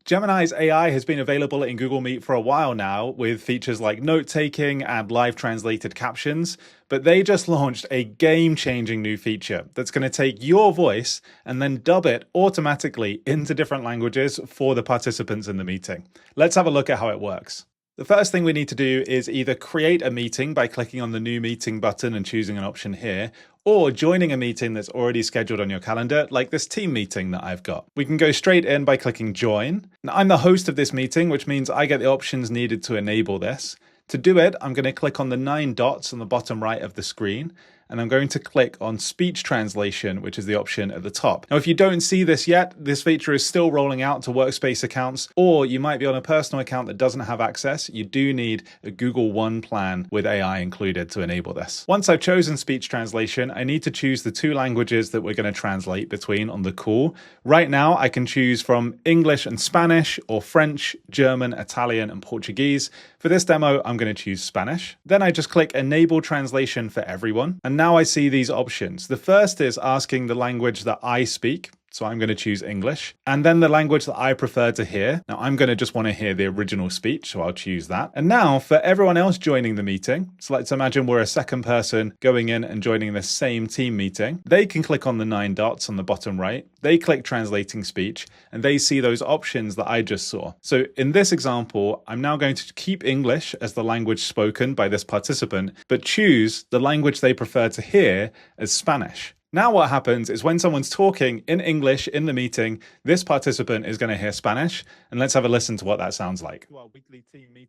Gemini's AI has been available in Google Meet for a while now with features like note-taking and live translated captions, but they just launched a game-changing new feature that's going to take your voice and then dub it automatically into different languages for the participants in the meeting. Let's have a look at how it works. The first thing we need to do is either create a meeting by clicking on the new meeting button and choosing an option here, or joining a meeting that's already scheduled on your calendar, like this team meeting that I've got. We can go straight in by clicking join. Now, I'm the host of this meeting, which means I get the options needed to enable this. To do it, I'm going to click on the 9 dots on the bottom right of the screen, and I'm going to click on speech translation, which is the option at the top. Now, if you don't see this yet, this feature is still rolling out to workspace accounts, or you might be on a personal account that doesn't have access. You do need a Google One plan with AI included to enable this. Once I've chosen speech translation, I need to choose the 2 languages that we're going to translate between on the call. Right now, I can choose from English and Spanish, or French, German, Italian, and Portuguese. For this demo, I'm going to choose Spanish. Then I just click Enable Translation for Everyone. And now I see these options. The first is asking the language that I speak. So I'm going to choose English, and then the language that I prefer to hear. Now I'm going to just want to hear the original speech, so I'll choose that. And now for everyone else joining the meeting, so let's imagine we're a second person going in and joining the same team meeting. They can click on the 9 dots on the bottom right. They click translating speech, and they see those options that I just saw. So in this example, I'm now going to keep English as the language spoken by this participant, but choose the language they prefer to hear as Spanish. Now what happens is when someone's talking in English in the meeting, this participant is going to hear Spanish, and let's have a listen to what that sounds like.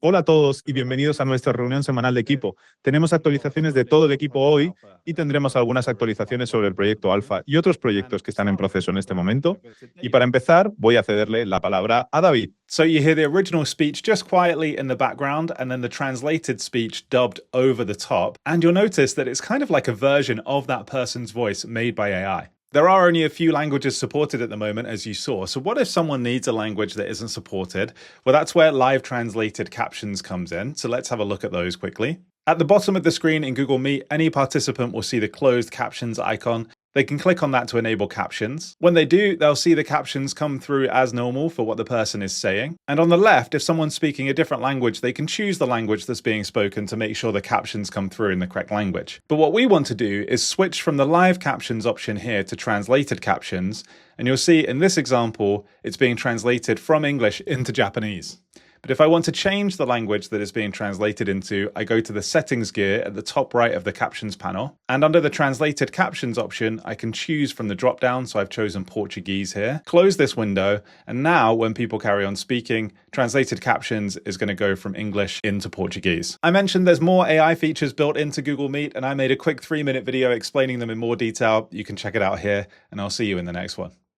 Hola a todos y bienvenidos a nuestra reunión semanal de equipo. Tenemos actualizaciones de todo el equipo hoy y tendremos algunas actualizaciones sobre el proyecto Alfa y otros proyectos que están en proceso en este momento. Y para empezar, voy a cederle la palabra a David. So you hear the original speech just quietly in the background, and then the translated speech dubbed over the top. And you'll notice that it's kind of like a version of that person's voice made by AI. There are only a few languages supported at the moment, as you saw. So what if someone needs a language that isn't supported? Well, that's where live translated captions comes in. So let's have a look at those quickly. At the bottom of the screen in Google Meet, any participant will see the closed captions icon. They can click on that to enable captions. When they do, they'll see the captions come through as normal for what the person is saying. And on the left, if someone's speaking a different language, they can choose the language that's being spoken to make sure the captions come through in the correct language. But what we want to do is switch from the live captions option here to translated captions. And you'll see in this example, it's being translated from English into Japanese. But if I want to change the language that is being translated into, I go to the settings gear at the top right of the captions panel. And under the translated captions option, I can choose from the drop down. So I've chosen Portuguese here. Close this window. And now when people carry on speaking, translated captions is going to go from English into Portuguese. I mentioned there's more AI features built into Google Meet, and I made a quick 3-minute video explaining them in more detail. You can check it out here, and I'll see you in the next one.